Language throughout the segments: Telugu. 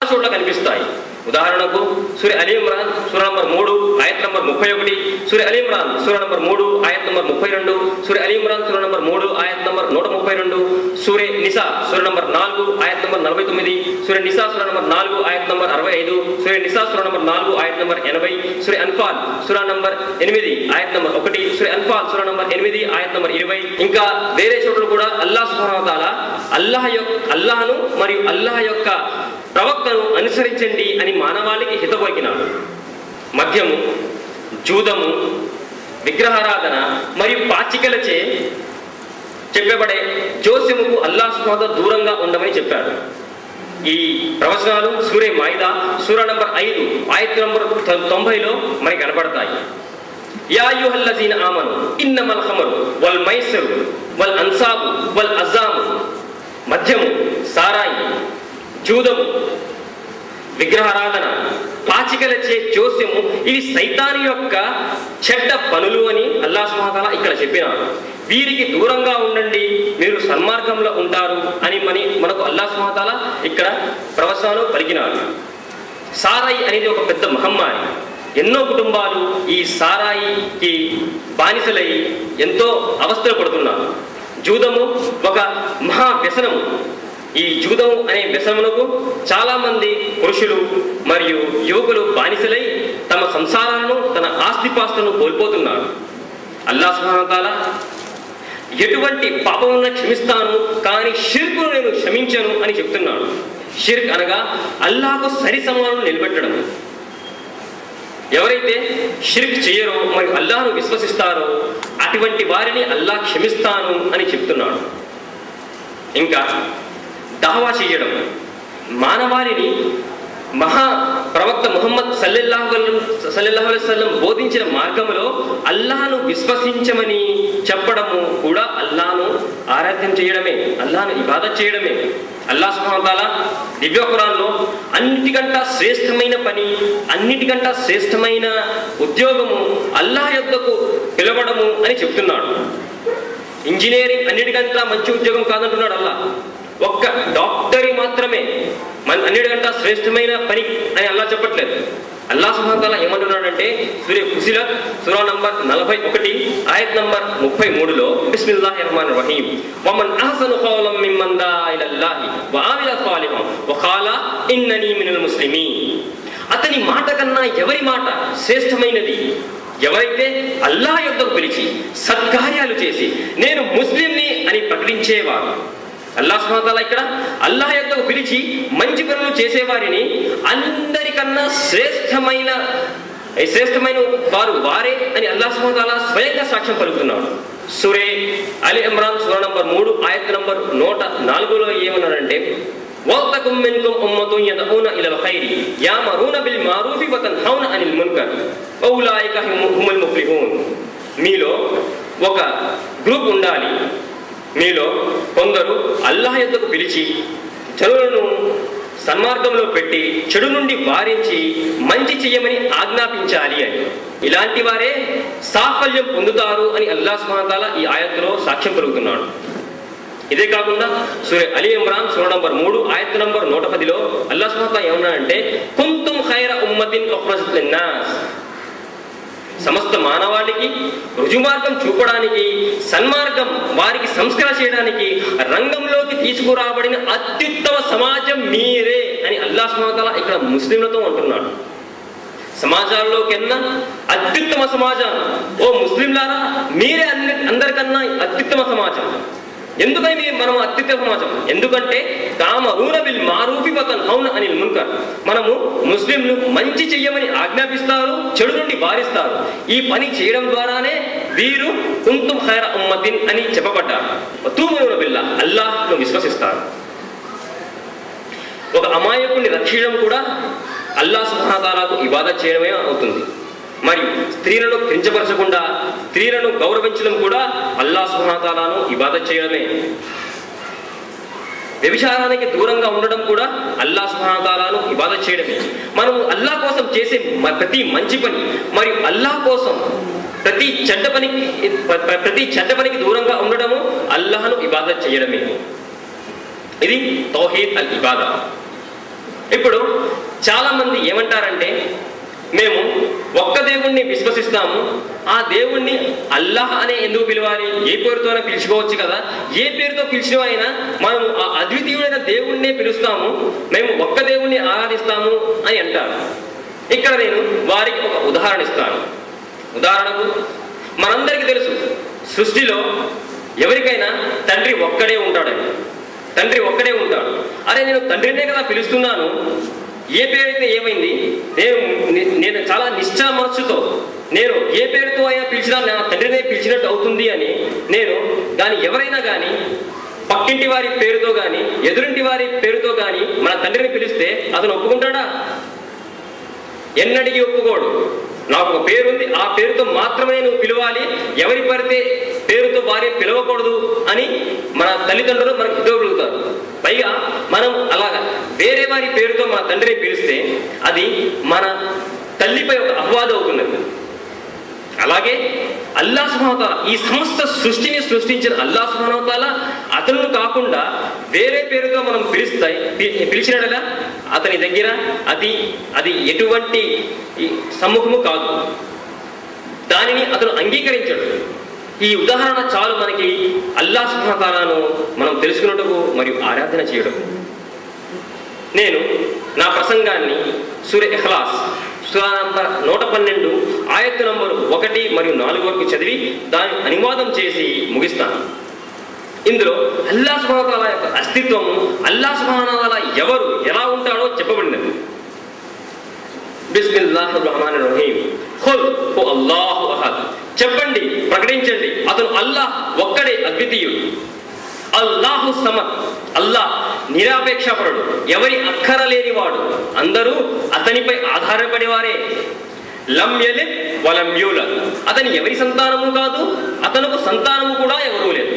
చోట్ల కనిపిస్తాయి. ఉదాహరణకు సూర అలీ ఇమ్రాన్ సూర నంబర్ 3 ఆయత్ నంబర్ 31, సూర అలీ ఇమ్రాన్ సూర నంబర్ 3 ఆయత్ నంబర్ 32, సూర అలీ ఇమ్రాన్ సూర నంబర్ 3 ఆయత్ నంబర్ 132, సూర నిసా సూర నంబర్ 4 ఆయత్ నంబర్ 49, సూర నిసా సూర నంబర్ 4 ఆయత్ నంబర్ 65, సూర నిసా సూర నంబర్ 4 ఆయత్ నంబర్ 80, సూర అన్ఫాల్ సూర నంబర్ 8 ఆయత్ నంబర్ 1, సూర అన్ఫాల్ సూర నంబర్ 8 ఆయత్ నంబర్ 20. ఇంకా వేరే చోట్ల కూడా అల్లాహ్ సుబ్హానహు వ తఆలా అల్లాహ్ను మరియు అల్లాహ్ యొక్క ప్రవక్తను అనుసరించండి అని మానవాళికి హితపలికినాడు. మద్యము, జూదము, విగ్రహారాధన మరియు పాచికలచే చెప్పబడే జోస్యముకు అల్లాహ్ సుబ్హానహు వ తఆలా దూరంగా ఉండమని చెప్పాడు. ఈ ప్రవచనాలు సూరే మాయిదా సూర నంబర్ 5 ఆయత్ నంబర్ 90లో మనకి కనబడతాయి. యా అయ్యుహల్లజీన ఆమను ఇన్నమల్ ఖమరు వల్ మైసరు వల్ అన్సాబు వల్ అజాము, మద్యము, సారాయి, జూదము, విగ్రహారాధన, పాచికలచే జోస్యము ఇవి సైతాను యొక్క చెడ్డ పనులు అని అల్లాహ్ సుబ్హానహు వ తఆలా ఇక్కడ చెప్పినాడు. వీరికి దూరంగా ఉండండి, మీరు సన్మార్గంలో ఉంటారు అని మనకు అల్లాహ్ సుబ్హానహు వ తఆలా ఇక్కడ ప్రవచనాలు పలికినాడు. సారాయి అనేది ఒక పెద్ద మహమ్మారి. ఎన్నో కుటుంబాలు ఈ సారాయికి బానిసలై ఎంతో అవస్థలు పడుతున్నారు. జూదము ఒక మహా వ్యసనము. ఈ జూదము అనే వ్యసనమునకు చాలా మంది పురుషులు మరియు యువకులు బానిసలై తమ సంసారాలను, తన ఆస్తిపాస్తులను కోల్పోతున్నారు. అల్లాహ్ సుబ్హానహు వ తఆలా ఎటువంటి పాపమున్న క్షమిస్తాను, కానీ షిర్కును నేను క్షమించను అని చెప్తున్నాడు. షిర్క్ అనగా అల్లాహ్కు సరి సమానం నిలబెట్టడం. ఎవరైతే షిర్క్ చేయరో మరియు అల్లాహ్ను విశ్వసిస్తారో అటువంటి వారిని అల్లాహ్ క్షమిస్తాను అని చెప్తున్నాడు. ఇంకా దావా చేయడం, మానవాళిని మహా ప్రవక్త ముహమ్మద్ సల్లల్లాహు అలైహి వసల్లం బోధించిన మార్గంలో అల్లాహ్ను విశ్వసించమని చెప్పడము కూడా అల్లాహ్ను ఆరాధ్యం చేయడమే, అల్లాహ్ను ఇబాదత్ చేయడమే. అల్లాహ్ సుబ్హానహు వ తఆలా దివ్య ఖురాన్లో అన్నిటికంటే శ్రేష్టమైన పని, అన్నిటికంటే శ్రేష్టమైన ఉద్యోగము అల్లాహ్ యొద్దకు పిలవడము అని చెప్తున్నాడు. ఇంజనీరింగ్ అన్నిటికంటే మంచి ఉద్యోగం కాదంటున్నాడు అల్లాహ్. ఒక్క డాక్టరీ మాత్రమే అన్నిటికంటే శ్రేష్టమైన పని అని అల్లాహ్ చెప్పట్లేదు. అల్లాహ్ సుబ్హానహు వ తఆలా ఏమంటున్నాడంటే సూరే ఫుసిలత్ సూర నంబర్ 41 ఆయత్ నంబర్ 33లో బిస్మిల్లాహిర్ రహమానిర్ రహీం వమన్ అహ్సను ఖౌలం మిమ్మన్ దా ఇలల్లాహి వ ఆమిల సాలిహన్ వ ఖాలా ఇన్ననీ మినల్ ముస్లిమీన్. అతని మాట కన్నా ఎవరి మాట శ్రేష్టమైనది? ఎవరైతే అల్లాహ్ యొద్దకు పిలిచి సత్కార్యాలు చేసి నేను ముస్లింని అని ప్రకటించేవారు. అల్లాహ్ సుబ్హానహు వ తఆలా ఇక్కడ అల్లాహ్ యొద్దకు పిలిచి మంచి పనులు చేసేవారిని అందరికన్నా శ్రేష్టమైన వారు వారే అని అల్లాహ్ సుబ్హానహు వ తఆలా స్వయంగా సాక్ష్యం పలుకుతున్నాడు. సూరే అలీ ఇమ్రాన్ సూర నంబర్ 3 ఆయత్ నంబర్ 104లో ఏమన్నాడంటే వల్తకుం మిన్కుం ఉమ్మతున్ యదఊన ఇలల్ ఖైరి యామరూన బిల్ మారూఫి వ తన్హౌన అనిల్ మున్కర్ వ ఉలైక హుముల్ ముఫ్లిహూన్. మీలో ఒక గ్రూప్ ఉండాలి, మీలో కొందరు అల్లాహ్ యొద్దకు పిలిచి జనులను సన్మార్గంలో పెట్టి చెడు నుండి వారించి మంచి చెయ్యమని ఆజ్ఞాపించాలి అని. ఇలాంటి వారే సాఫల్యం పొందుతారు అని అల్లాహ్ సుబ్హానహు వ తఆలా ఈ ఆయత్తులో సాక్ష్యం పలుకుతున్నాడు. ఇదే కాకుండా సూర అలీ ఇమ్రాన్ సూర నంబర్ 3 ఆయత్ నంబర్ 110లో అల్లాహ్ సుబ్హానహు వ తఆలా ఏమన్నాడంటే కుంతుం ఖైర ఉమ్మతిన్ ఉఖ్రజత్ లిన్నాస్. సమస్త మానవాళికి రుజుమార్గం చూపడానికి, సన్మార్గం వారికి సంస్కరణ చేయడానికి రంగంలోకి తీసుకురాబడిన అత్యుత్తమ సమాజం మీరే అని అల్లాహ్ సుబ్హానహు వ తఆలా ఇక్కడ ముస్లింలతో అంటున్నాడు. సమాజాల్లోకెన్నా అత్యుత్తమ సమాజం ఓ ముస్లింలారా, మీరే అందరికన్నా అత్యుత్తమ సమాజం. ఎందుకని మనం అత్యుత్తమ సమాజం? ఎందుకంటే తామరూన బిల్ మారూఫి వ తన్హౌన అనిల్ మున్కర్. మనము ముస్లింలు మంచి చెయ్యమని ఆజ్ఞాపిస్తారు, చెడు నుండి వారిస్తారు. ఈ పని చేయడం ద్వారానే వీరు కుంతుం ఖైర ఉమ్మతిన్ అని చెప్పబడ్డారు. తూమినూన బిల్లా, అల్లాహ్ను విశ్వసిస్తారు. ఒక అమాయకుడిని రక్షించడం కూడా అల్లాహ్ సుబ్హానహు వ తఆలాకు ఇబాదత్ చేయడమే అవుతుంది. మరియు స్త్రీలను కించపరచకుండా స్త్రీలను గౌరవించడం కూడా అల్లాహ్ సుబ్హానహు వ తఆలాను ఇబాదత్ చేయడమే. వ్యభిచారానికి దూరంగా ఉండడం కూడా అల్లాహ్ సుబ్హానహు వ తఆలాను ఇబాదత్ చేయడమే. మనం అల్లాహ్ కోసం చేసే ప్రతి మంచి పని మరియు అల్లాహ్ కోసం ప్రతి చెడ్డ పనికి దూరంగా ఉండడము అల్లాహ్ను ఇబాదత్ చేయడమే. ఇది తౌహీద్ అల్ ఇబాదా. ఇప్పుడు చాలామంది ఏమంటారంటే, మేము ఒక్క దేవుణ్ణి విశ్వసిస్తాము, ఆ దేవుణ్ణి అల్లాహ్ అనే ఎందుకు పిలవాలి, ఏ పేరుతోనే పిలుచుకోవచ్చు కదా, ఏ పేరుతో పిలిచిన అయినా మనం ఆ అద్వితీయుడైన దేవుణ్ణే పిలుస్తాము, మేము ఒక్క దేవుణ్ణి ఆరాధిస్తాము అని అంటారు. ఇక్కడ నేను వారికి ఒక ఉదాహరణ ఇస్తాను. ఉదాహరణకు మనందరికీ తెలుసు, సృష్టిలో ఎవరికైనా తండ్రి ఒక్కడే ఉంటాడని. తండ్రి ఒక్కడే ఉంటాడు. అరే నేను తండ్రినే కదా పిలుస్తున్నాను, ఏ పేరైతే ఏమైంది, నేను చాలా నిశ్చల మనస్సుతో నేను ఏ పేరుతో అయినా పిలిచినా నా తండ్రినే పిలిచినట్టు అవుతుంది అని నేను దాన్ని ఎవరైనా కానీ పక్కింటి వారి పేరుతో కానీ ఎదురింటి వారి పేరుతో కానీ మన తండ్రిని పిలిస్తే అతను ఒప్పుకుంటాడా? ఎన్నడికి ఒప్పుకోడు. నాకు ఒక పేరుంది, ఆ పేరుతో మాత్రమే నువ్వు పిలవాలి, ఎవరి పడితే పేరుతో వారే పిలవకూడదు అని మన తల్లిదండ్రులు మనకు ఇవ్వగలుగుతారు. పైగా మనం అలాగా వేరే వారి పేరుతో మన తండ్రిని పిలిస్తే అది మన తల్లిపై ఒక అపవాదం అవుతున్నది. అలాగే అల్లాహ్ సుబ్హానహు వ తఆలా, ఈ సమస్త సృష్టిని సృష్టించిన అల్లాహ్ సుబ్హానహు వ తఆలా అతను కాకుండా వేరే పేరుతో మనం పిలిచినట్లుగా అతని దగ్గర అది ఎటువంటి సమ్ముఖము కాదు, దానిని అతను అంగీకరించాడు. ఈ ఉదాహరణ చాలు మనకి అల్లాహ్ సుబ్హానహు వ తఆలాను మనం తెలుసుకున్నట్టుకు మరియు ఆరాధన చేయడం. నేను నా ప్రసంగాన్ని సూర ఇఖ్లాస్ సూరా నంబర్ 112 ఆయత్తు నంబరు 1 మరియు 4 వరకు చదివి దాన్ని అనువాదం చేసి ముగిస్తాను. ఇందులో అల్లాహ్ సుబ్హానహు వ తఆలా యొక్క అస్తిత్వము, అల్లాహ్ సుబ్హానహు వ తఆలా ఎవరు, ఎలా ఉంటాడో చెప్పబడినది. బిస్మిల్లాహిర్ రహమానిర్ రహీం. ఖుల్ హు అల్లాహు అహద్. చెప్పండి, ప్రకటించండి, అతను అల్లాహ్ ఒక్కడే అద్వితీయుడు. అల్లాహు సమద్. అల్లాహ్ నిరాపేక్షపరుడు, ఎవరి అక్కర లేనివాడు, అందరూ అతనిపై ఆధారపడేవారే. లం యలిద్ వలం యూలద్. అతని ఎవరి సంతానము కాదు, అతనుకు సంతానము కూడా ఎవరూ లేదు.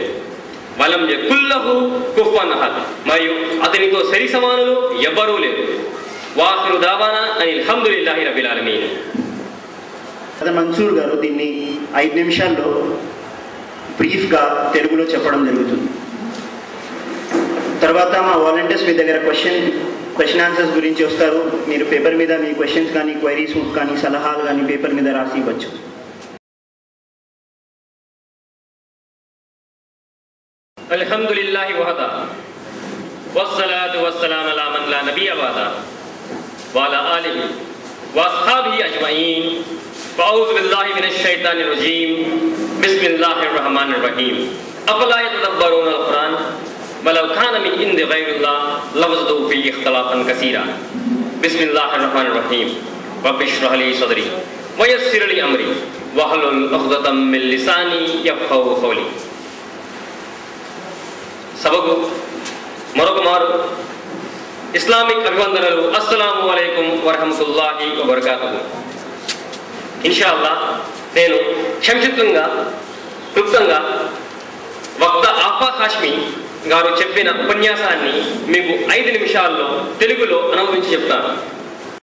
వలం యకుల్ లహు కుఫువన్ అహద్. మరియు అతనితో సరి సమానులు ఎవ్వరూ లేరు. వాఖిరు దావానా అనిల్ హమ్దులిల్లాహి రబ్బిల్ ఆలమీన్. మన్సూర్ గారు దీన్ని 5 నిమిషాల్లో బ్రీఫ్గా తెలుగులో చెప్పడం జరుగుతుంది. తర్వాత మా వాలంటీర్స్ మీ దగ్గర క్వశ్చన్ ఆన్సర్స్ గురించి వస్తారు. మీరు పేపర్ మీద మీ క్వశ్చన్స్ కానీ క్వైరీస్ కానీ సలహాలు కానీ పేపర్ మీద రాసి ఇవ్వచ్చు. అల్హమ్దులిల్లాహి వహదా వస్సలాతు వస్సలాము అలా మన్ లా నబియ్య బఅదా వఅలా ఆలిహి వఅస్హాబిహి అజ్మఈన్. ఫఅఊజు బిల్లాహి మినష్ షైతానిర్ రజీం. బిస్మిల్లాహిర్ రహమానిర్ రహీం. అఫలా యతదబ్బరూనల్ ఖురాన్ వలౌ కాన మిన్ ఇంది గైరిల్లాహ్ లవజదు ఫీహి ఇఖ్తిలాఫన్ కసీరా. బిస్మిల్లాహిర్ రహమానిర్ రహీం. రబ్బి ఇష్రహ్ లీ సద్రీ వయస్సిర్ లీ అమ్రీ వహ్లుల్ ఉఖ్దతం మిన్ లిసానీ యఫ్ఖహు ఖౌలీ. సభకు మరొక మారు ఇస్లామిక్ అభివందనలు. అస్సలాము అలైకుం వరహమతుల్లాహి వబరకాతుహు. ఇన్షాల్లా నేను క్లుప్తంగా వక్త ఆఫా హాష్మి గారు చెప్పిన ఉపన్యాసాన్ని మీకు 5 నిమిషాల్లో తెలుగులో అనువదించి చెప్తాను.